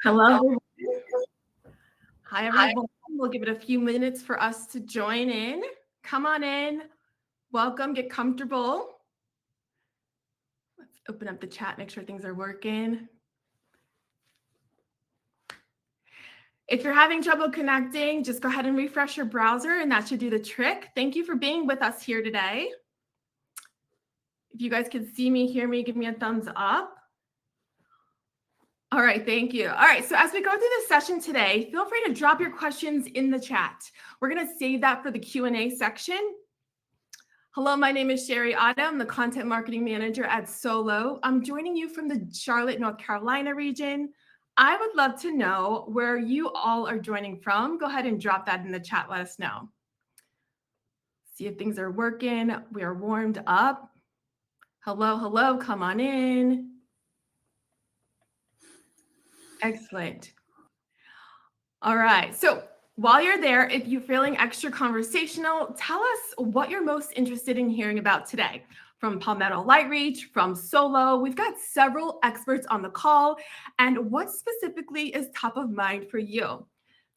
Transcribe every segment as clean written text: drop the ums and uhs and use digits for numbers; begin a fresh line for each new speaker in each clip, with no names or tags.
Hello, everyone. Hi, everyone. We'll give it a few minutes for us to join in. Come on in. Welcome. Get comfortable. Let's open up the chat, make sure things are working. If you're having trouble connecting, just go ahead and refresh your browser, and that should do the trick. Thank you for being with us here today. If you guys can see me, hear me, give me a thumbs up. All right, thank you. All right, so as we go through this session today, feel free to drop your questions in the chat. We're going to save that for the Q&A section. Hello, my name is Sherry Otto. I'm the Content Marketing Manager at Solo. I'm joining you from the Charlotte, North Carolina region. I would love to know where you all are joining from. Go ahead and drop that in the chat. Let us know. See if things are working. We are warmed up. Hello, hello, come on in. Excellent. All right, so while you're there, if you're feeling extra conversational, tell us what you're most interested in hearing about today. From Palmetto LightReach, from Solo, we've got several experts on the call, and what specifically is top of mind for you?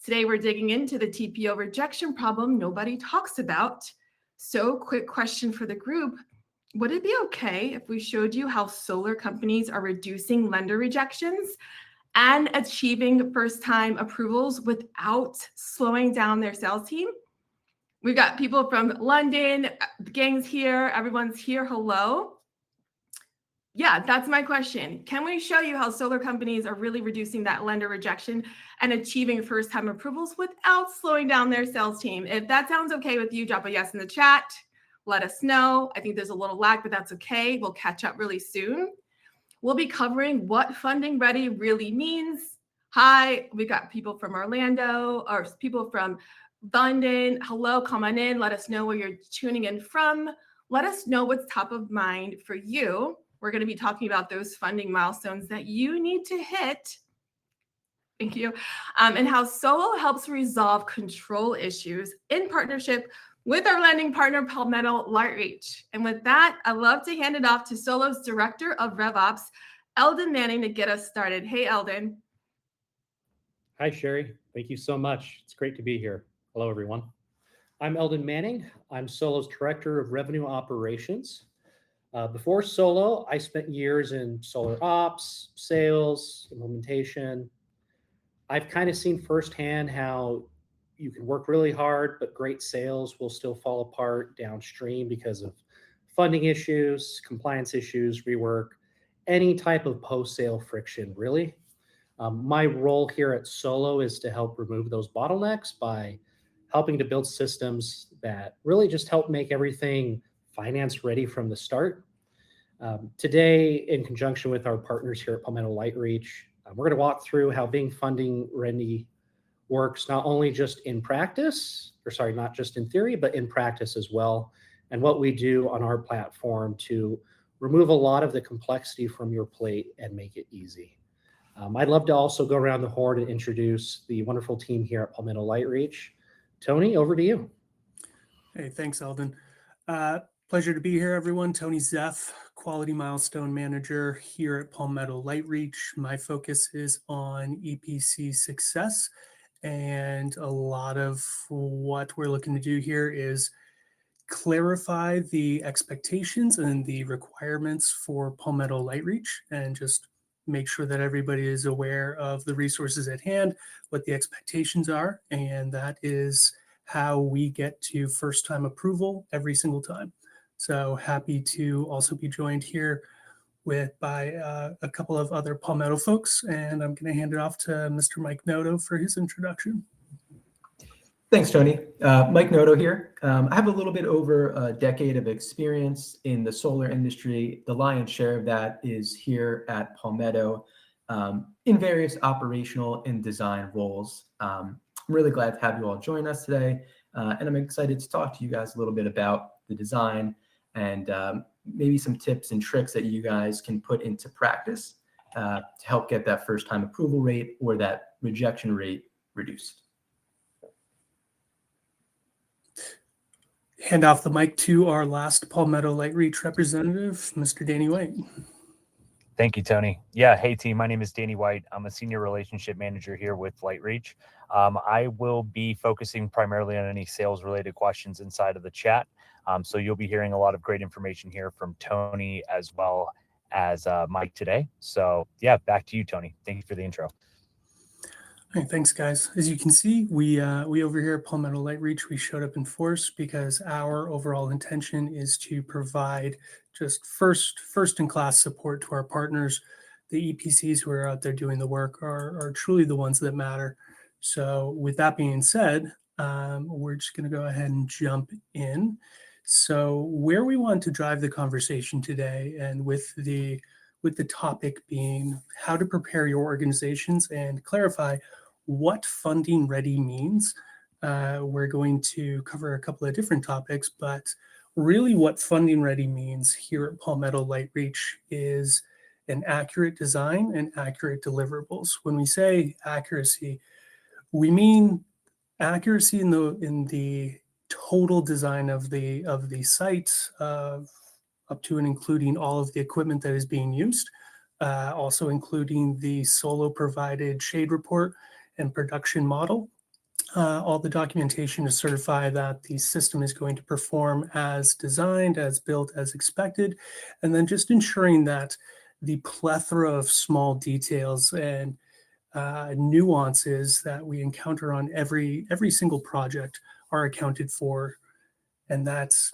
Today, we're digging into the TPO rejection problem nobody talks about. So, quick question for the group. Would it be okay if we showed you how solar companies are reducing lender rejections and achieving first-time approvals without slowing down their sales team? We've got people from London, the gang's here, everyone's here, hello. Yeah, that's my question. Can we show you how solar companies are really reducing that lender rejection and achieving first-time approvals without slowing down their sales team? If that sounds okay with you, drop a yes in the chat. Let us know. I think there's a little lag, but that's okay. We'll catch up really soon. We'll be covering what funding ready really means. Hi, we got people from Orlando or people from London. Hello, come on in. Let us know where you're tuning in from. Let us know what's top of mind for you. We're going to be talking about those funding milestones that you need to hit. Thank you. And how Solo helps resolve control issues in partnership with our lending partner, Palmetto LightReach. And with that, I'd love to hand it off to Solo's Director of RevOps, Eldon Manning, to get us started. Hey, Eldon.
Hi, Sherry. Thank you so much. It's great to be here. Hello, everyone. I'm Eldon Manning. I'm Solo's Director of Revenue Operations. Before Solo, I spent years in solar ops, sales, implementation. I've kind of seen firsthand how you can work really hard, but great sales will still fall apart downstream because of funding issues, compliance issues, rework, any type of post-sale friction, really. My role here at Solo is to help remove those bottlenecks by helping to build systems that really just help make everything finance ready from the start. Today, in conjunction with our partners here at Palmetto LightReach, we're going to walk through how being funding ready works not only just in practice, not just in theory, but in practice as well, and what we do on our platform to remove a lot of the complexity from your plate and make it easy. I'd love to also go around the horn and introduce the wonderful team here at Palmetto LightReach. Tony, over to you.
Hey, thanks, Eldon. Pleasure to be here, everyone. Tony Zeff, Quality Milestone Manager here at Palmetto LightReach. My focus is on EPC success, and a lot of what we're looking to do here is clarify the expectations and the requirements for Palmetto LightReach and just make sure that everybody is aware of the resources at hand, what the expectations are, and that is how we get to first-time approval every single time. So happy to also be joined here by a couple of other Palmetto folks, and I'm going to hand it off to Mr. Mike Noto for his introduction.
Thanks, Tony. Mike Noto here. I have a little bit over a decade of experience in the solar industry. The lion's share of that is here at Palmetto in various operational and design roles. I'm really glad to have you all join us today, and I'm excited to talk to you guys a little bit about the design and maybe some tips and tricks that you guys can put into practice to help get that first-time approval rate or that rejection rate reduced.
Hand off the mic to our last Palmetto LightReach representative, Mr. Danny White.
Thank you, Tony. Yeah, hey team, my name is Danny White. I'm a senior relationship manager here with LightReach. I will be focusing primarily on any sales related questions inside of the chat. So you'll be hearing a lot of great information here from Tony as well as Mike today. So yeah, back to you, Tony. Thank you for the intro.
Hey, thanks, guys. As you can see, we over here at Palmetto LightReach, we showed up in force because our overall intention is to provide just first-in-class support to our partners. The EPCs who are out there doing the work are truly the ones that matter. So with that being said, we're just going to go ahead and jump in. So where we want to drive the conversation today, and with the topic being how to prepare your organizations and clarify what funding ready means. We're going to cover a couple of different topics, but really what funding ready means here at Palmetto LightReach is an accurate design and accurate deliverables. When we say accuracy, we mean accuracy in the total design of the site, up to and including all of the equipment that is being used, also including the Solo provided shade report and production model. All the documentation to certify that the system is going to perform as designed, as built, as expected, and then just ensuring that the plethora of small details and nuances that we encounter on every single project are accounted for, and that's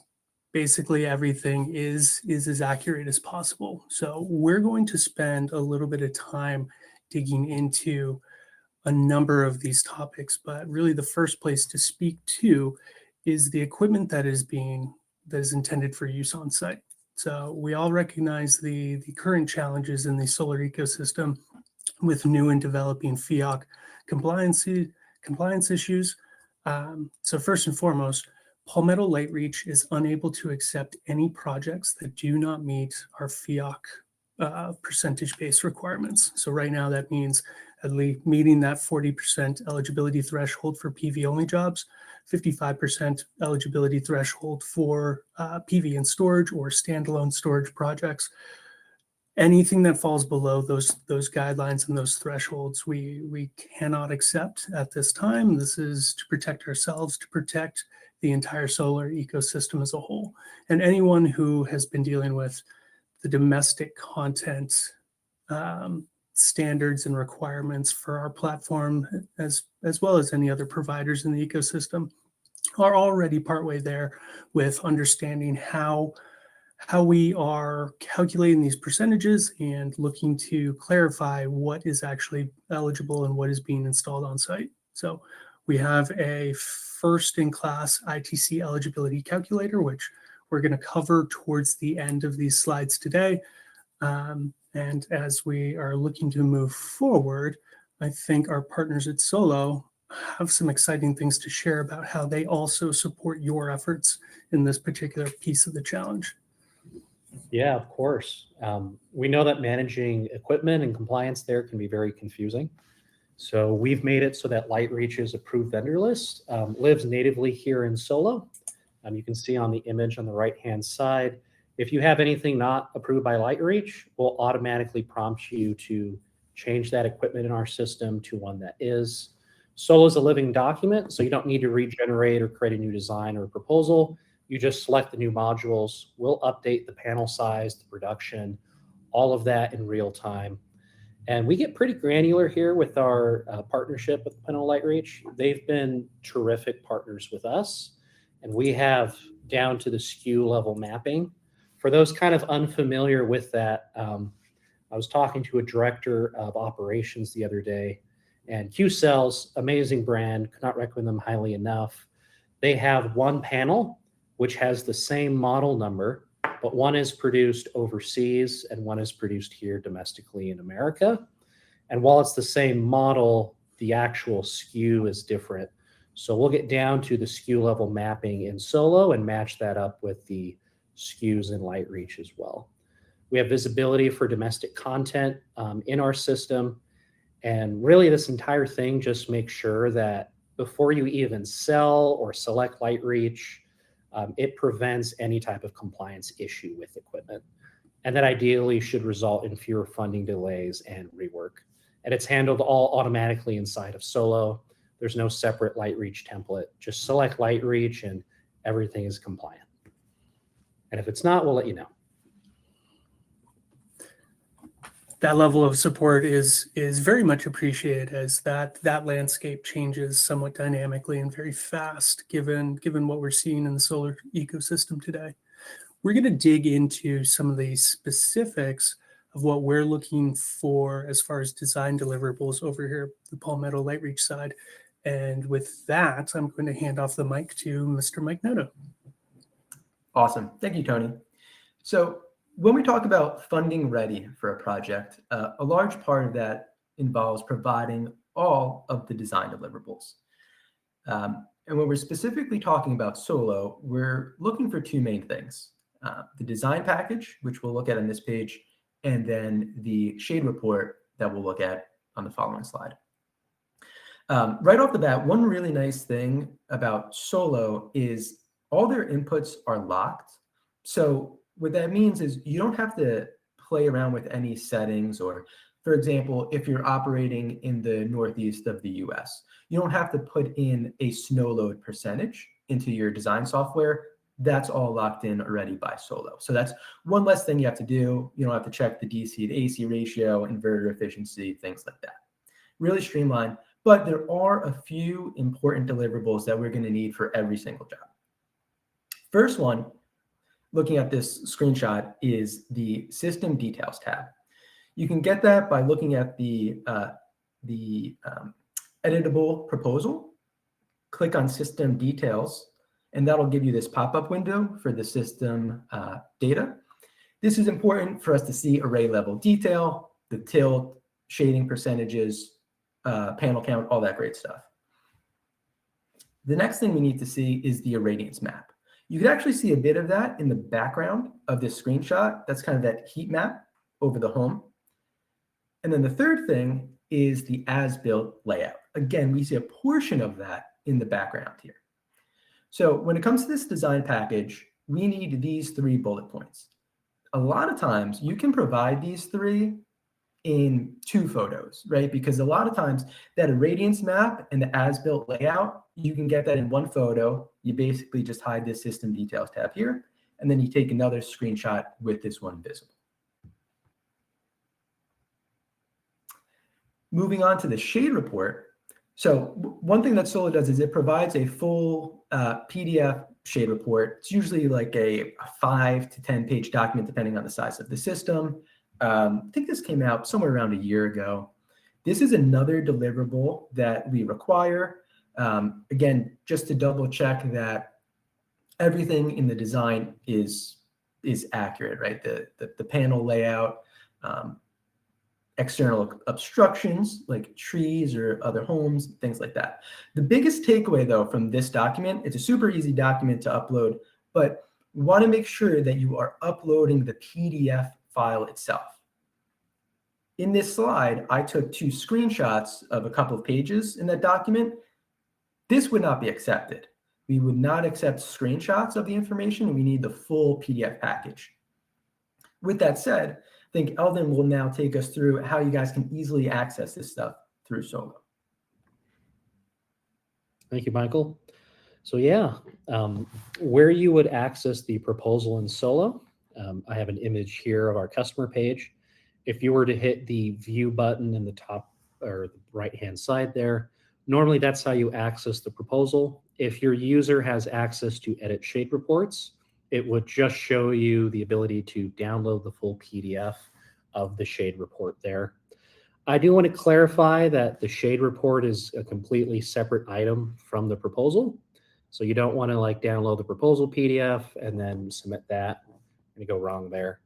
basically everything is as accurate as possible. So we're going to spend a little bit of time digging into a number of these topics, but really the first place to speak to is the equipment that is intended for use on site. So we all recognize the current challenges in the solar ecosystem with new and developing FiOC compliance issues. So first and foremost, Palmetto LightReach is unable to accept any projects that do not meet our FiOC percentage-based requirements. So right now that means at least meeting that 40% eligibility threshold for PV-only jobs, 55% eligibility threshold for PV and storage or standalone storage projects. Anything that falls below those guidelines and those thresholds, we cannot accept at this time. This is to protect ourselves, to protect the entire solar ecosystem as a whole. And anyone who has been dealing with the domestic content standards and requirements for our platform, as well as any other providers in the ecosystem, are already partway there with understanding how we are calculating these percentages and looking to clarify what is actually eligible and what is being installed on site. So we have a first-in-class ITC eligibility calculator, which we're going to cover towards the end of these slides today. And as we are looking to move forward, I think our partners at Solo have some exciting things to share about how they also support your efforts in this particular piece of the challenge.
Yeah, of course. We know that managing equipment and compliance there can be very confusing. So we've made it so that LightReach's approved vendor list lives natively here in Solo. You can see on the image on the right-hand side, if you have anything not approved by LightReach, we'll automatically prompt you to change that equipment in our system to one that is. Solo is a living document, so you don't need to regenerate or create a new design or proposal. You just select the new modules. We'll update the panel size, the production, all of that in real time. And we get pretty granular here with our partnership with Palmetto LightReach. They've been terrific partners with us, and we have down to the SKU level mapping. For those kind of unfamiliar with that, I was talking to a director of operations the other day, and Q-Cells, amazing brand, could not recommend them highly enough. They have one panel which has the same model number, but one is produced overseas and one is produced here domestically in America. And while it's the same model, the actual SKU is different. So we'll get down to the SKU level mapping in Solo and match that up with the SKUs in LightReach as well. We have visibility for domestic content in our system. And really this entire thing just makes sure that before you even sell or select LightReach, it prevents any type of compliance issue with equipment. and that ideally should result in fewer funding delays and rework. And it's handled all automatically inside of Solo. There's no separate LightReach template. Just select LightReach and everything is compliant. And if it's not, we'll let you know.
That level of support is very much appreciated, as that landscape changes somewhat dynamically and very fast given what we're seeing in the solar ecosystem today. We're going to dig into some of the specifics of what we're looking for as far as design deliverables over here, the Palmetto LightReach side. And with that, I'm going to hand off the mic to Mr. Mike Noto.
Awesome. Thank you, Tony. So when we talk about funding ready for a project, a large part of that involves providing all of the design deliverables. And when we're specifically talking about Solo, we're looking for two main things. The design package, which we'll look at on this page, and then the shade report that we'll look at on the following slide. Right off the bat, one really nice thing about Solo is all their inputs are locked. So what that means is you don't have to play around with any settings, or for example, if you're operating in the Northeast of the US, you don't have to put in a snow load percentage into your design software. That's all locked in already by Solo. So that's one less thing you have to do. You don't have to check the DC to AC ratio, inverter efficiency, things like that. Really streamlined, but there are a few important deliverables that we're going to need for every single job. First one, looking at this screenshot, is the System Details tab. You can get that by looking at the editable proposal. Click on System Details, and that'll give you this pop-up window for the system data. This is important for us to see array level detail, the tilt, shading percentages, panel count, all that great stuff. The next thing we need to see is the irradiance map. You can actually see a bit of that in the background of this screenshot. That's kind of that heat map over the home. And then the third thing is the as-built layout. Again, we see a portion of that in the background here. So when it comes to this design package, we need these 3 bullet points. A lot of times you can provide these 3 in 2 photos, right? Because a lot of times that irradiance map and the as-built layout, you can get that in 1 photo. You basically just hide this System Details tab here, and then you take another screenshot with this one visible. Moving on to the shade report. So one thing that Solo does is it provides a full PDF shade report. It's usually like a 5 to 10 page document, depending on the size of the system. I think this came out somewhere around a year ago. This is another deliverable that we require. Again, just to double check that everything in the design is accurate, right? The panel layout, external obstructions like trees or other homes, things like that. The biggest takeaway though from this document, it's a super easy document to upload, but we want to make sure that you are uploading the PDF file itself. In this slide, I took 2 screenshots of a couple of pages in that document. This would not be accepted. We would not accept screenshots of the information. We need the full PDF package. With that said, I think Eldon will now take us through how you guys can easily access this stuff through Solo.
Thank you, Michael. So yeah, where you would access the proposal in Solo, I have an image here of our customer page. If you were to hit the view button in the top or the right-hand side there, normally that's how you access the proposal. If your user has access to edit shade reports, it would just show you the ability to download the full PDF of the shade report there. I do want to clarify that the shade report is a completely separate item from the proposal. So you don't want to like download the proposal PDF and then submit that. Going to go wrong there.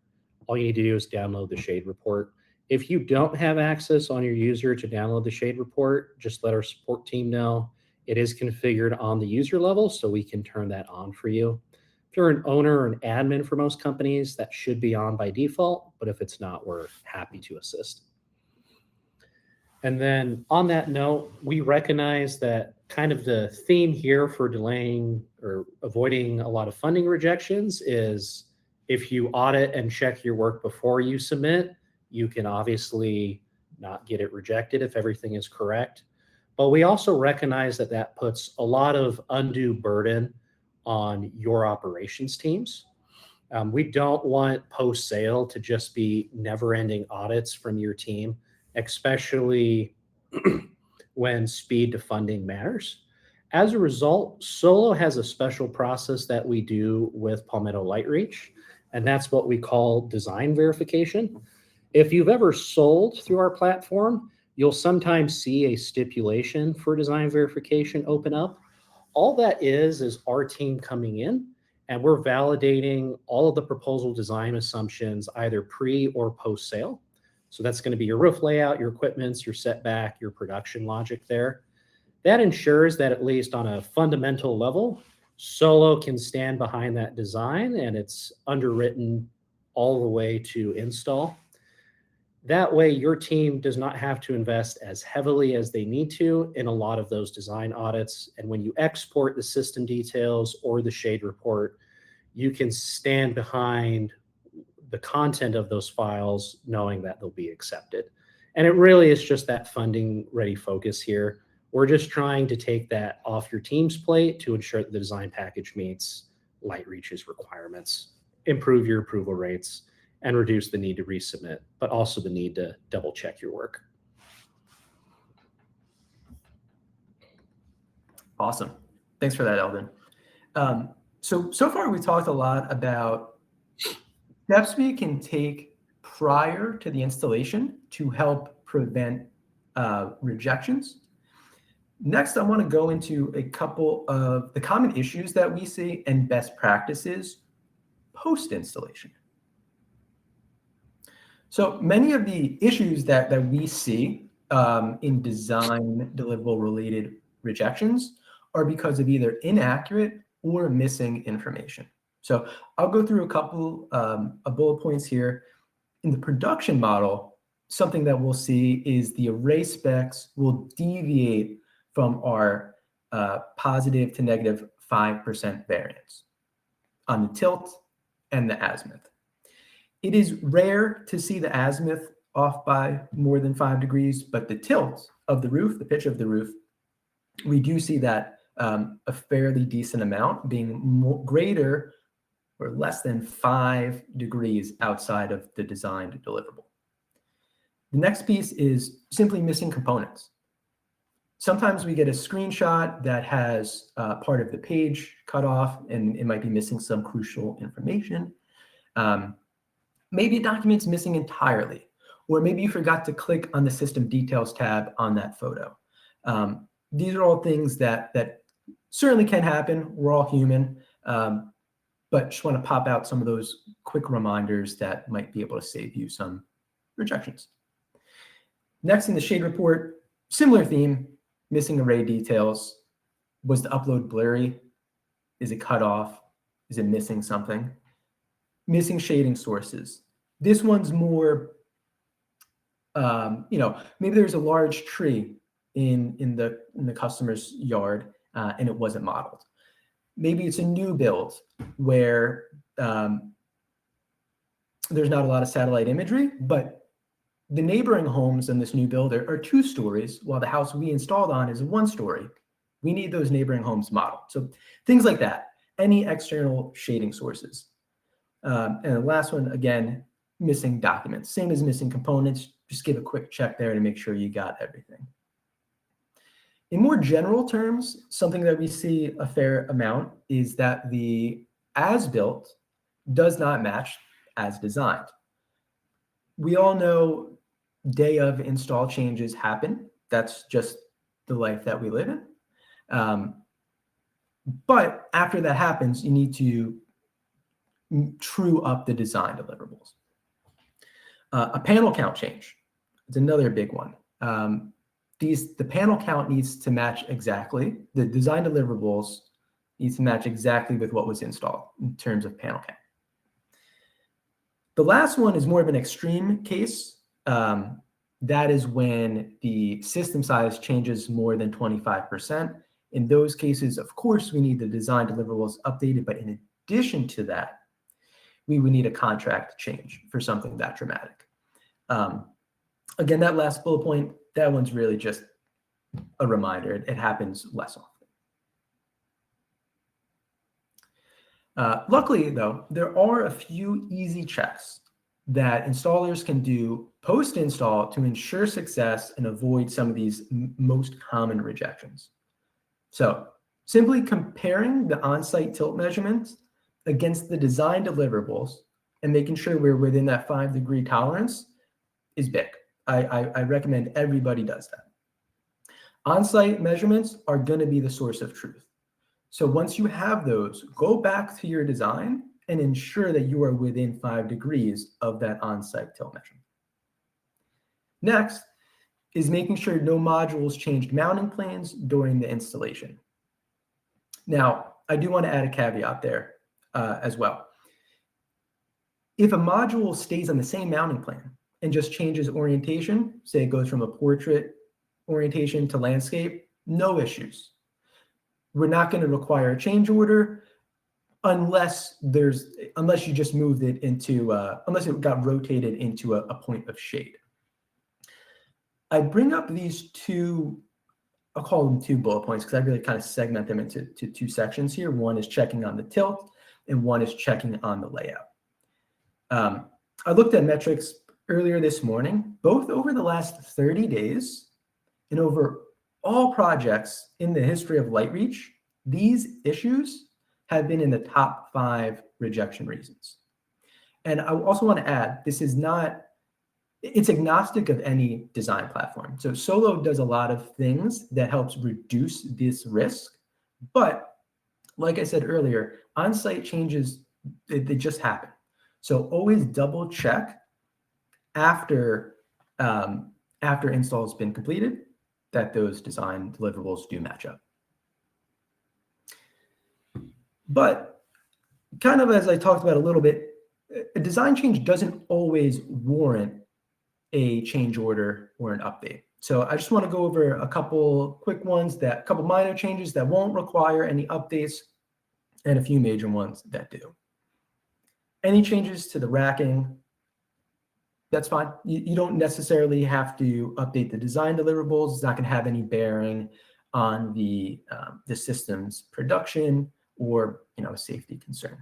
All you need to do is download the shade report. If you don't have access on your user to download the shade report, just let our support team know. It is configured on the user level, so we can turn that on for you. If you're an owner or an admin for most companies, that should be on by default, but if it's not, we're happy to assist. And then on that note, we recognize that kind of the theme here for delaying or avoiding a lot of funding rejections is If you audit and check your work before you submit, you can obviously not get it rejected if everything is correct. But we also recognize that that puts a lot of undue burden on your operations teams. We don't want post-sale to just be never-ending audits from your team, especially when speed to funding matters. As a result, Solo has a special process that we do with Palmetto LightReach, and that's what we call design verification. If you've ever sold through our platform, you'll sometimes see a stipulation for design verification open up. All that is our team coming in, and we're validating all of the proposal design assumptions either pre or post sale. So that's going to be your roof layout, your equipments, your setback, your production logic there. That ensures that at least on a fundamental level, Solo can stand behind that design and it's underwritten all the way to install. That way, your team does not have to invest as heavily as they need to in a lot of those design audits. And when you export the system details or the shade report, you can stand behind the content of those files knowing that they'll be accepted. And it really is just that funding ready focus here. We're just trying to take that off your team's plate to ensure that the design package meets LightReach's requirements, improve your approval rates, and reduce the need to resubmit, but also the need to double check your work.
Awesome. Thanks for that, Eldon. So far we talked a lot about steps we can take prior to the installation to help prevent rejections. Next, I want to go into a couple of the common issues that we see and best practices post-installation. So many of the issues that we see in design deliverable related rejections are because of either inaccurate or missing information. So I'll go through a couple of bullet points here. In the production model, something that we'll see is the array specs will deviate from our positive to negative 5% variance on the tilt and the azimuth. It is rare to see the azimuth off by more than 5 degrees, but the tilt of the roof, the pitch of the roof, we do see that a fairly decent amount being greater or less than 5 degrees outside of the designed deliverable. The next piece is simply missing components. Sometimes we get a screenshot that has part of the page cut off and it might be missing some crucial information. Maybe a document's missing entirely, or maybe you forgot to click on the system details tab on that photo. These are all things that certainly can happen. We're all human, but just want to pop out some of those quick reminders that might be able to save you some rejections. Next, in the shade report, similar theme, missing array details. Was the upload blurry? Is it cut off? Is it missing something? Missing shading sources. This one's more, maybe there's a large tree in the customer's yard and it wasn't modeled. Maybe it's a new build where there's not a lot of satellite imagery, but the neighboring homes in this new build are 2 stories, while the house we installed on is 1 story. We need those neighboring homes modeled. So things like that, any external shading sources. And the last one, again, missing documents. Same as missing components. Just give a quick check there to make sure you got everything. In more general terms, something that we see a fair amount is that the as-built does not match as designed. We all know day of install changes happen. That's just the life that we live in. But after that happens, you need to true up the design deliverables. A panel count change is another big one. The panel count needs to match exactly. The design deliverables needs to match exactly with what was installed in terms of panel count. The last one is more of an extreme case. That is when the system size changes more than 25%. In those cases, of course, we need the design deliverables updated. But in addition to that, we would need a contract change for something that dramatic. Again, that last bullet point, that one's really just a reminder. It happens less often. Luckily, though, there are a few easy checks that installers can do post-install to ensure success and avoid some of these most common rejections. So simply comparing the on-site tilt measurements against the design deliverables and making sure we're within that 5-degree tolerance is big. I recommend everybody does that. On-site measurements are going to be the source of truth. So once you have those, go back to your design and ensure that you are within 5 degrees of that on-site tilt measurement. Next is making sure no modules changed mounting planes during the installation. Now, I do want to add a caveat there as well. If a module stays on the same mounting plane and just changes orientation, say it goes from a portrait orientation to landscape, no issues. We're not going to require a change order unless you just moved it into, unless it got rotated into a point of shade. I bring up these two, I'll call them 2 bullet points because I really kind of segment them into 2 sections here. One is checking on the tilt and one is checking on the layout. I looked at metrics earlier this morning, both over the last 30 days and over all projects in the history of LightReach. These issues have been in the top 5 rejection reasons. And I also want to add, this is not, it's agnostic of any design platform. So Solo does a lot of things that helps reduce this risk. But like I said earlier, on-site changes, they just happen. So always double check after install has been completed that those design deliverables do match up. But kind of as I talked about a little bit, a design change doesn't always warrant a change order or an update. So I just want to go over a couple quick ones, a couple minor changes that won't require any updates and a few major ones that do. Any changes to the racking, that's fine. You don't necessarily have to update the design deliverables. It's not going to have any bearing on the system's production or a safety concern.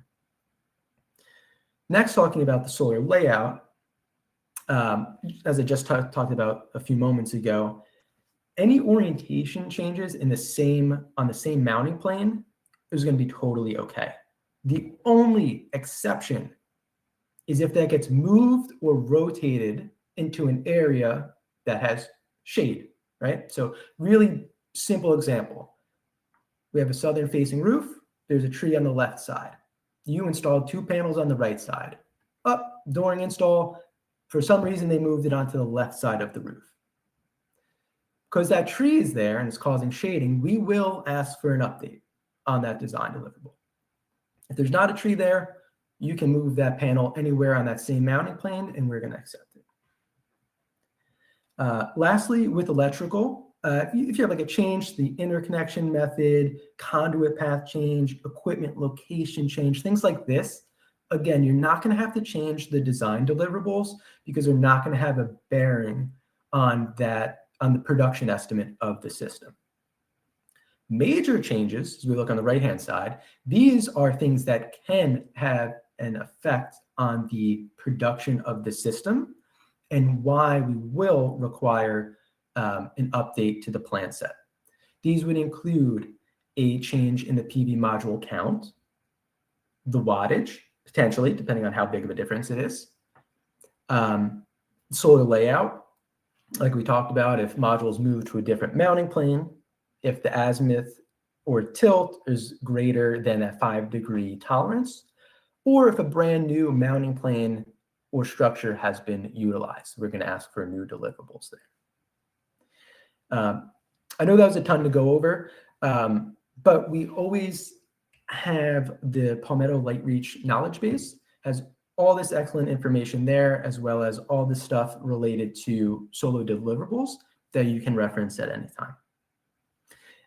Next, talking about the solar layout, as I just talked about a few moments ago, any orientation changes on the same mounting plane is going to be totally okay. The only exception is if that gets moved or rotated into an area that has shade, right? So really simple example. We have a southern facing roof. There's a tree on the left side. You installed 2 panels on the right side. During install, for some reason, they moved it onto the left side of the roof. Because that tree is there and it's causing shading, we will ask for an update on that design deliverable. If there's not a tree there, you can move that panel anywhere on that same mounting plane and we're going to accept it. Lastly, with electrical, if you have like a change to the interconnection method, conduit path change, equipment location change, things like this, again, you're not going to have to change the design deliverables because they're not going to have a bearing on the production estimate of the system. Major changes, as we look on the right-hand side, these are things that can have an effect on the production of the system and why we will require an update to the plan set. These would include a change in the PV module count, the wattage, potentially, depending on how big of a difference it is, solar layout, like we talked about, if modules move to a different mounting plane, if the azimuth or tilt is greater than a 5-degree tolerance, or if a brand new mounting plane or structure has been utilized. We're going to ask for new deliverables there. I know that was a ton to go over, but we always have the Palmetto LightReach knowledge base, has all this excellent information there, as well as all the stuff related to Solo deliverables that you can reference at any time.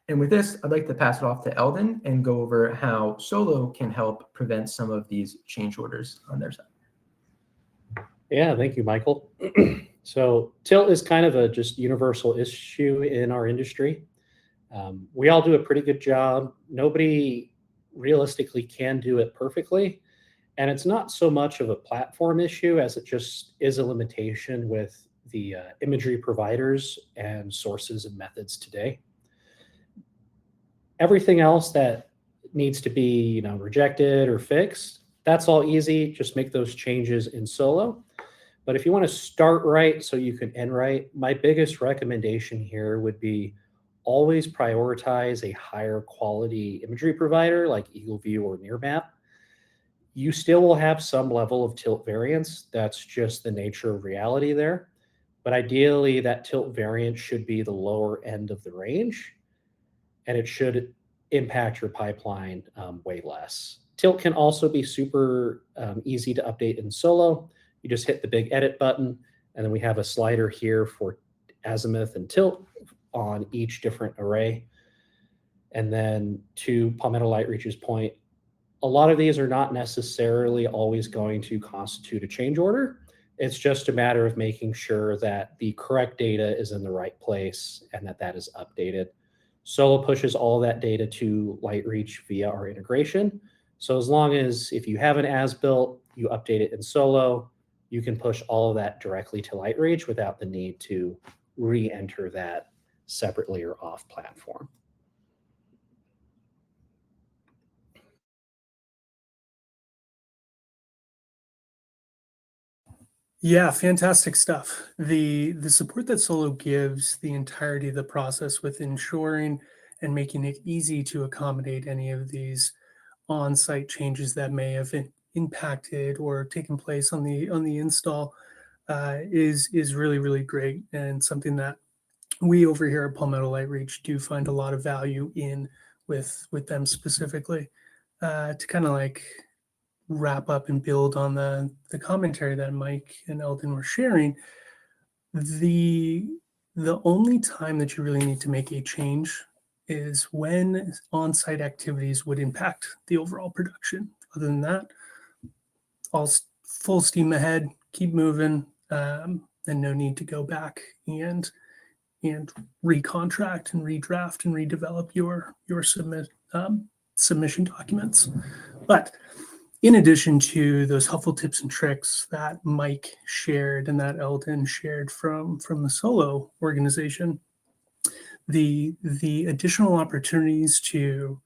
And with this, I'd like to pass it off to Eldon and go over how Solo can help prevent some of these change orders on their side.
Yeah, thank you, Michael. So tilt is kind of a just universal issue in our industry. We all do a pretty good job. Nobody realistically can do it perfectly. And it's not so much of a platform issue as it just is a limitation with the imagery providers and sources and methods today. Everything else that needs to be, rejected or fixed, that's all easy. Just make those changes in Solo. But if you want to start right so you can end right, my biggest recommendation here would be always prioritize a higher quality imagery provider like EagleView or Nearmap. You still will have some level of tilt variance. That's just the nature of reality there. But ideally, that tilt variance should be the lower end of the range, and it should impact your pipeline way less. Tilt can also be super easy to update in Solo. You just hit the big edit button, and then we have a slider here for azimuth and tilt on each different array. And then to Palmetto LightReach's point, a lot of these are not necessarily always going to constitute a change order. It's just a matter of making sure that the correct data is in the right place and that that is updated. Solo pushes all that data to LightReach via our integration. So as long as if you have an as-built, you update it in Solo, you can push all of that directly to LightReach without the need to re-enter that separately or off platform.
Yeah, fantastic stuff. The support that Solo gives the entirety of the process with ensuring and making it easy to accommodate any of these on-site changes that may have impacted or taken place on the install is really, really great, and something that we over here at Palmetto LightReach do find a lot of value in with them specifically. To kind of like wrap up and build on the commentary that Mike and Eldon were sharing, the only time that you really need to make a change is when on-site activities would impact the overall production. Other than that, all full steam ahead, keep moving, and no need to go back and recontract and redraft and redevelop your submission documents. But in addition to those helpful tips and tricks that Mike shared and that Eldon shared from the Solo organization, the additional opportunities to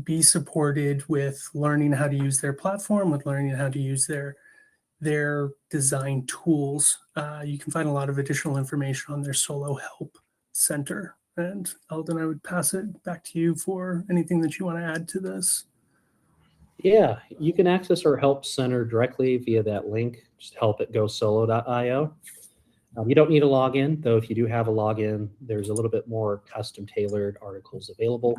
be supported with learning how to use their platform, with learning how to use their design tools, you can find a lot of additional information on their Solo Help Center. And Eldon, I would pass it back to you for anything that you want to add to this.
Yeah, you can access our help center directly via that link, just help@gosolo.io. You don't need a login, though if you do have a login, there's a little bit more custom tailored articles available.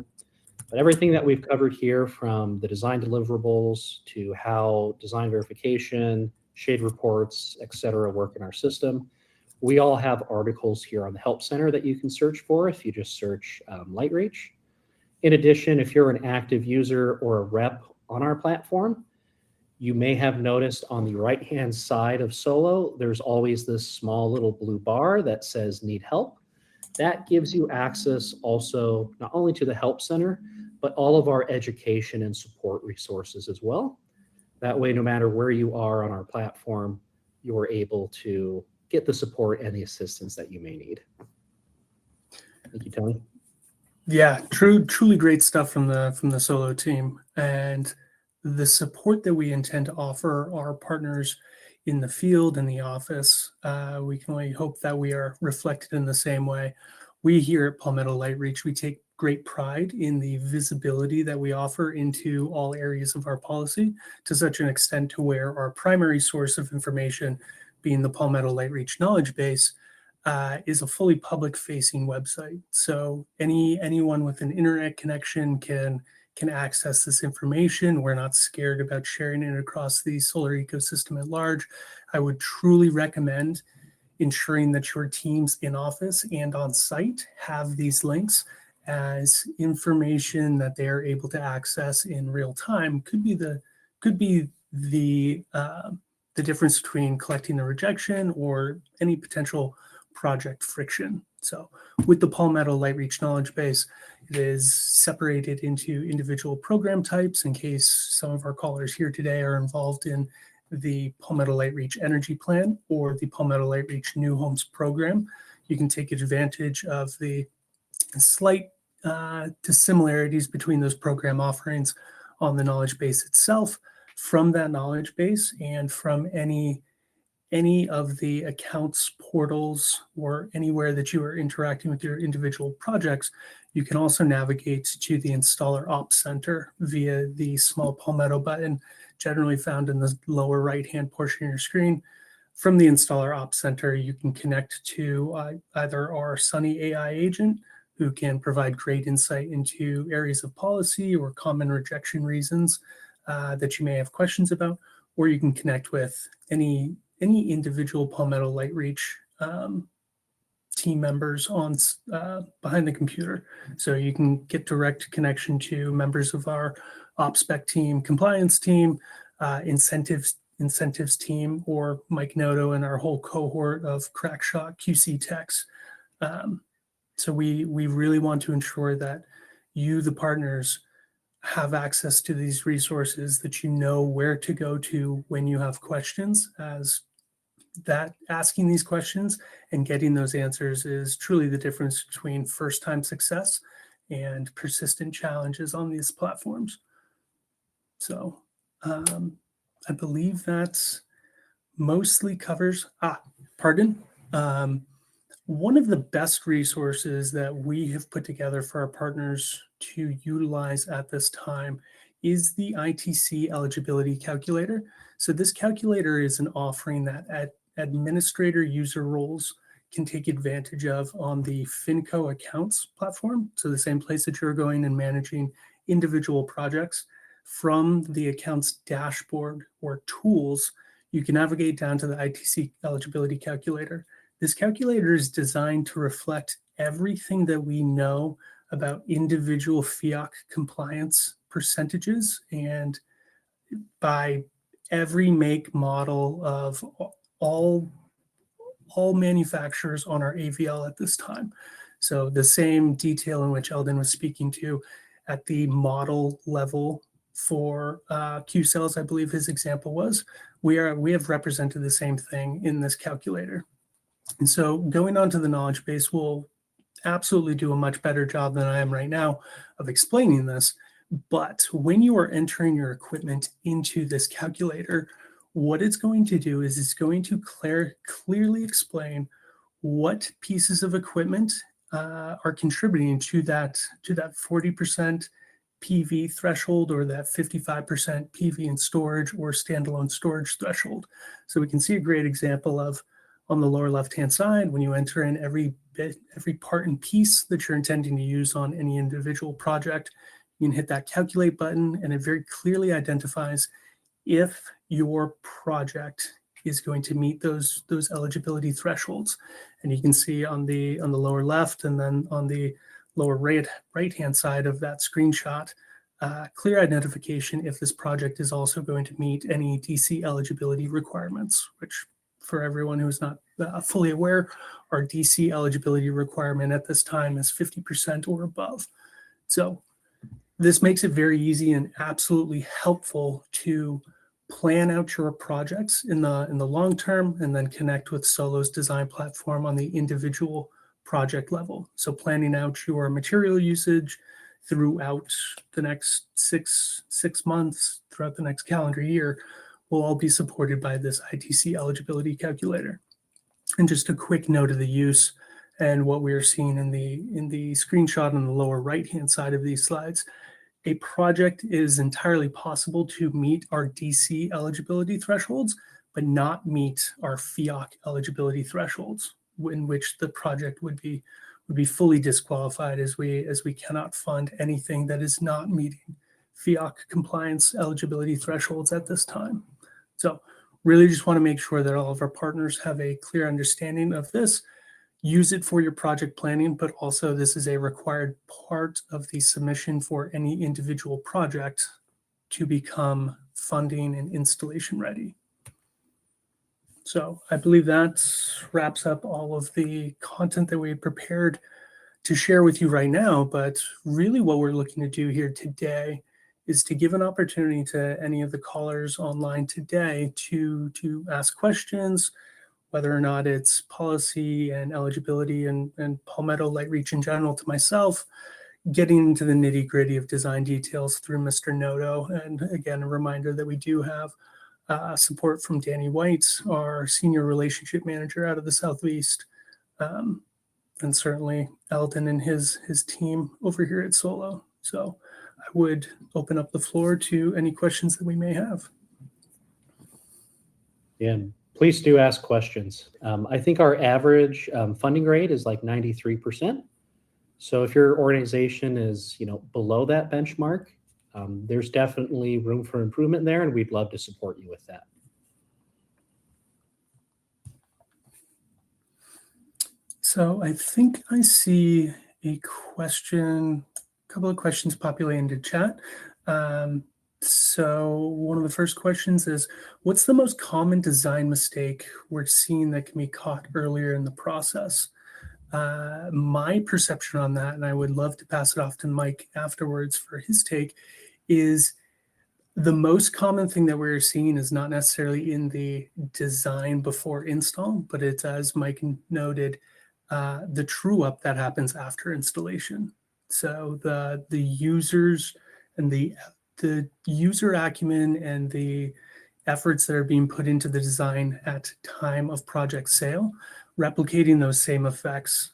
But everything that we've covered here, from the design deliverables to how design verification, shade reports, etc., work in our system, we all have articles here on the Help Center that you can search for if you just search LightReach. In addition, if you're an active user or a rep on our platform, you may have noticed on the right-hand side of Solo, there's always this small little blue bar that says need help. That gives you access also not only to the Help Center, but all of our education and support resources as well. That way, no matter where you are on our platform, you're able to get the support and the assistance that you may need. Thank you, Tony.
Yeah, truly great stuff from the Solo team, and the support that we intend to offer our partners in the field and the office. We can only hope that we are reflected in the same way. We here at Palmetto LightReach, we take great pride in the visibility that we offer into all areas of our policy, to such an extent to where our primary source of information, being the Palmetto LightReach knowledge base, is a fully public-facing website. So anyone with an internet connection can access this information. We're not scared about sharing it across the solar ecosystem at large. I would truly recommend ensuring that your teams in office and on site have these links, as information that they are able to access in real time. Could be the difference between collecting a rejection or any potential project friction. So with the Palmetto LightReach knowledge base, it is separated into individual program types in case some of our callers here today are involved in the Palmetto LightReach Energy Plan or the Palmetto LightReach New Homes Program. You can take advantage of the slight dissimilarities between those program offerings on the knowledge base itself, from that knowledge base, and from any of the accounts portals or anywhere that you are interacting with your individual projects. You can also navigate to the Installer Ops Center via the small Palmetto button, generally found in the lower right-hand portion of your screen. From the Installer Ops Center, you can connect to either our Sunny AI agent, who can provide great insight into areas of policy or common rejection reasons that you may have questions about, or you can connect with any individual Palmetto LightReach team members on behind the computer. So you can get direct connection to members of our OpSpec team, compliance team, incentives team, or Mike Noto and our whole cohort of Crackshot QC techs. So we really want to ensure that you, the partners, have access to these resources, that you know where to go to when you have questions, as that asking these questions and getting those answers is truly the difference between first-time success and persistent challenges on these platforms. So I believe that's mostly covers, one of the best resources that we have put together for our partners to utilize at this time is the ITC eligibility calculator. So this calculator is an offering that administrator user roles can take advantage of on the FinCo accounts platform. So the same place that you're going and managing individual projects. From the accounts dashboard or tools, you can navigate down to the ITC eligibility calculator. This calculator is designed to reflect everything that we know about individual FiOC compliance percentages, and by every make model of all manufacturers on our AVL at this time. So the same detail in which Eldon was speaking to at the model level for Q cells, I believe his example was, we have represented the same thing in this calculator. And so going on to the knowledge base will absolutely do a much better job than I am right now of explaining this. But when you are entering your equipment into this calculator, what it's going to do is it's going to clearly explain what pieces of equipment are contributing to that 40% PV threshold, or that 55% PV in storage or standalone storage threshold. So we can see a great example of, on the lower left-hand side, when you enter in every part and piece that you're intending to use on any individual project, you can hit that calculate button, and it very clearly identifies if your project is going to meet those eligibility thresholds. And you can see on the lower left, and then on the lower right-hand side of that screenshot, clear identification if this project is also going to meet any DC eligibility requirements, which, for everyone who is not fully aware, our DC eligibility requirement at this time is 50% or above. So this makes it very easy and absolutely helpful to plan out your projects in the long term, and then connect with Solo's design platform on the individual project level. So planning out your material usage throughout the next six months, throughout the next calendar year, will all be supported by this ITC eligibility calculator. And just a quick note of the use and what we are seeing in the screenshot on the lower right-hand side of these slides. A project is entirely possible to meet our DC eligibility thresholds, but not meet our FiOC eligibility thresholds, in which the project would be fully disqualified, as we cannot fund anything that is not meeting FiOC compliance eligibility thresholds at this time. So really just want to make sure that all of our partners have a clear understanding of this. use it for your project planning, but also this is a required part of the submission for any individual project to become funding and installation ready. So I believe that wraps up all of the content that we had prepared to share with you right now. But really what we're looking to do here today is to give an opportunity to any of the callers online today to ask questions, whether or not it's policy and eligibility and Palmetto LightReach in general, to myself, getting into the nitty gritty of design details through Mr. Noto. And again, a reminder that we do have support from Danny White, our senior relationship manager out of the Southeast, and certainly Eldon and his team over here at Solo. So I would open up the floor to any questions that we may have.
Yeah, please do ask questions. I think our average funding rate is like 93%. So if your organization is, below that benchmark, there's definitely room for improvement there, and we'd love to support you with that.
So I think I see a couple of questions populating into chat. So one of the first questions is, what's the most common design mistake we're seeing that can be caught earlier in the process? My perception on that, and I would love to pass it off to Mike afterwards for his take, is the most common thing that we're seeing is not necessarily in the design before install, but it's, as Mike noted, the true up that happens after installation. So the users and the user acumen and the efforts that are being put into the design at time of project sale, replicating those same effects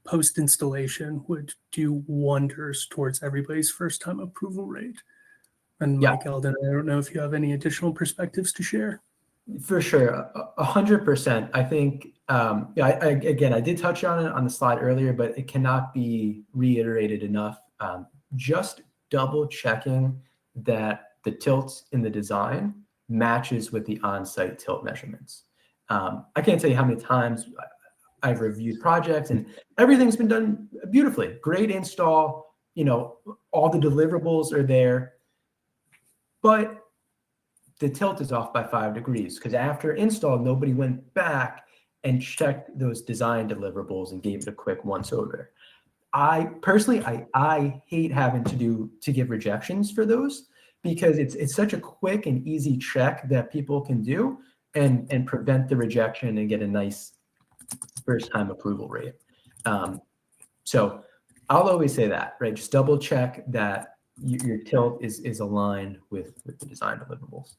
post installation would do wonders towards everybody's first time approval rate. And Mike Eldon, I don't know if you have any additional perspectives to share.
For sure, 100%. I think, I did touch on it on the slide earlier, but it cannot be reiterated enough. Just double checking that the tilts in the design matches with the on-site tilt measurements. I can't tell you how many times I've reviewed projects and everything's been done beautifully. Great install, all the deliverables are there, but the tilt is off by 5 degrees because after install, nobody went back and checked those design deliverables and gave it a quick once over. I personally hate having to give rejections for those because it's such a quick and easy check that people can do and prevent the rejection and get a nice first time approval rate. So I'll always say that, right? Just double check that your tilt is aligned with the design deliverables.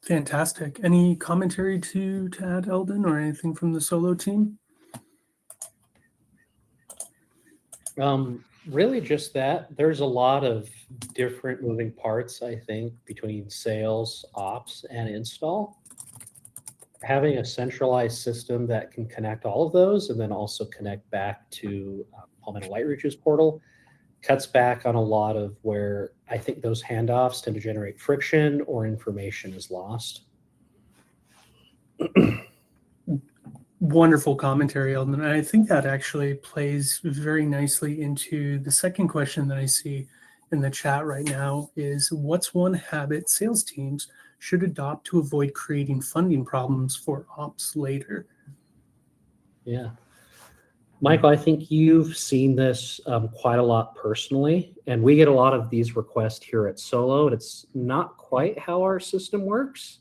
Fantastic. Any commentary to add, Eldon, or anything from the Solo team?
Really just that. There's a lot of different moving parts, I think, between sales, ops, and install. Having a centralized system that can connect all of those and then also connect back to Palmetto LightReach's portal cuts back on a lot of where I think those handoffs tend to generate friction or information is lost.
Wonderful commentary, Eldon. And I think that actually plays very nicely into the second question that I see in the chat right now is, what's one habit sales teams should adopt to avoid creating funding problems for ops later?
Yeah. Michael, I think you've seen this quite a lot personally, and we get a lot of these requests here at Solo. It's not quite how our system works,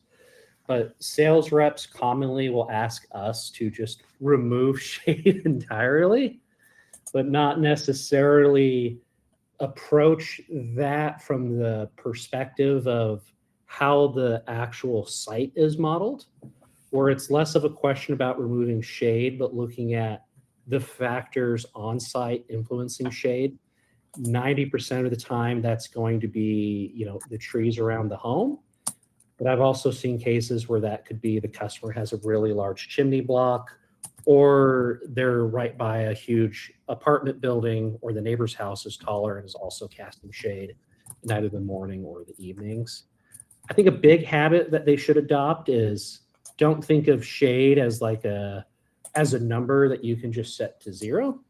but sales reps commonly will ask us to just remove shade entirely, but not necessarily approach that from the perspective of how the actual site is modeled, where it's less of a question about removing shade, but looking at the factors on site influencing shade. 90% of the time, that's going to be, the trees around the home. But I've also seen cases where that could be the customer has a really large chimney block, or they're right by a huge apartment building, or the neighbor's house is taller and is also casting shade in either the morning or the evenings. I think a big habit that they should adopt is don't think of shade as like a number that you can just set to 0,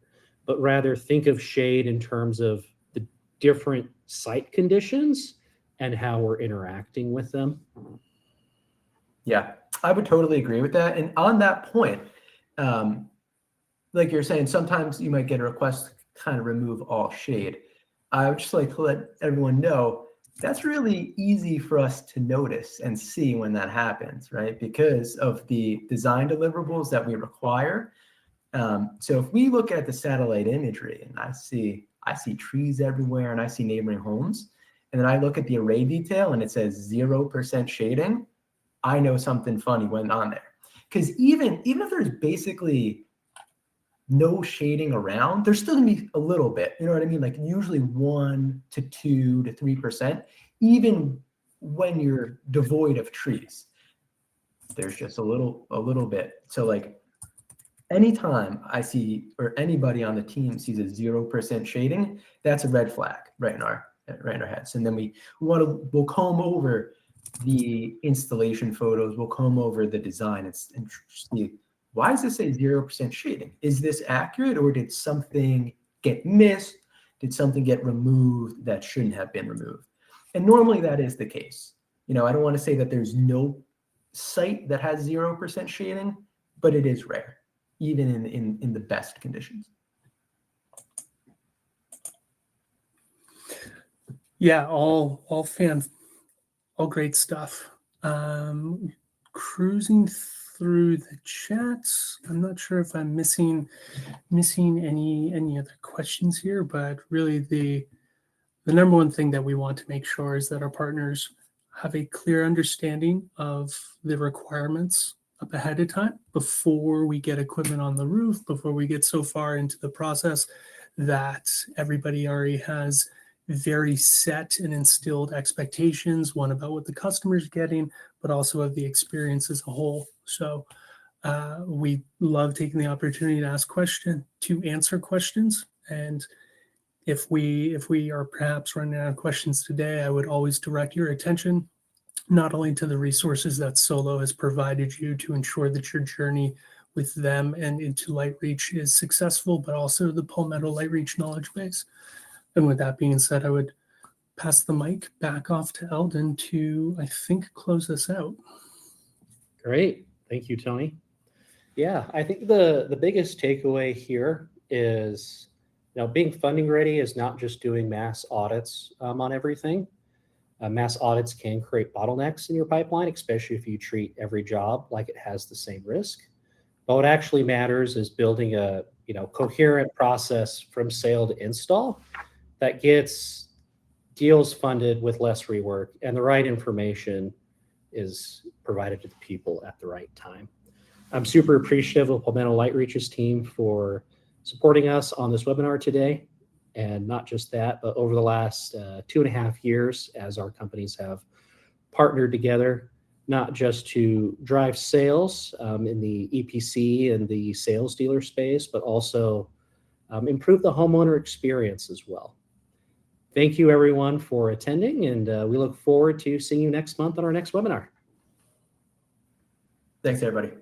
but rather think of shade in terms of the different site conditions and how we're interacting with them.
Yeah, I would totally agree with that. And on that point, like you're saying, sometimes you might get a request to kind of remove all shade. I would just like to let everyone know that's really easy for us to notice and see when that happens, right? Because of the design deliverables that we require. So if we look at the satellite imagery and I see trees everywhere and I see neighboring homes, and then I look at the array detail and it says 0% shading, I know something funny went on there. Because even if there's basically no shading around, there's still gonna be a little bit, you know what I mean? Like usually 1 to 2 to 3%, even when you're devoid of trees, there's just a little bit. So like anytime I see, or anybody on the team sees a 0% shading, that's a red flag right in our heads. And then we'll comb over the installation photos, we'll comb over the design and see, why does this say 0% shading? Is this accurate, or did something get missed? Did something get removed that shouldn't have been removed? And normally that is the case. You know, I don't want to say that there's no site that has 0% shading, but it is rare, even in the best conditions.
Yeah, all great stuff. Cruising through the chats. I'm not sure if I'm missing any other questions here, but really the number one thing that we want to make sure is that our partners have a clear understanding of the requirements up ahead of time before we get equipment on the roof, before we get so far into the process that everybody already has very set and instilled expectations, one about what the customer's getting, but also of the experience as a whole. So we love taking the opportunity to answer questions. And if we are perhaps running out of questions today, I would always direct your attention not only to the resources that Solo has provided you to ensure that your journey with them and into LightReach is successful, but also the Palmetto LightReach knowledge base. And with that being said, I would pass the mic back off to Eldon to, I think, close this out.
Great. Thank you, Tony. Yeah, I think the biggest takeaway here is, being funding ready is not just doing mass audits on everything. Mass audits can create bottlenecks in your pipeline, especially if you treat every job like it has the same risk. But what actually matters is building a coherent process from sale to install that gets deals funded with less rework and the right information is provided to the people at the right time. I'm super appreciative of Palmetto LightReach's team for supporting us on this webinar today. And not just that, but over the last 2.5 years, as our companies have partnered together, not just to drive sales in the EPC and the sales dealer space, but also improve the homeowner experience as well. Thank you, everyone, for attending, and we look forward to seeing you next month on our next webinar.
Thanks, everybody.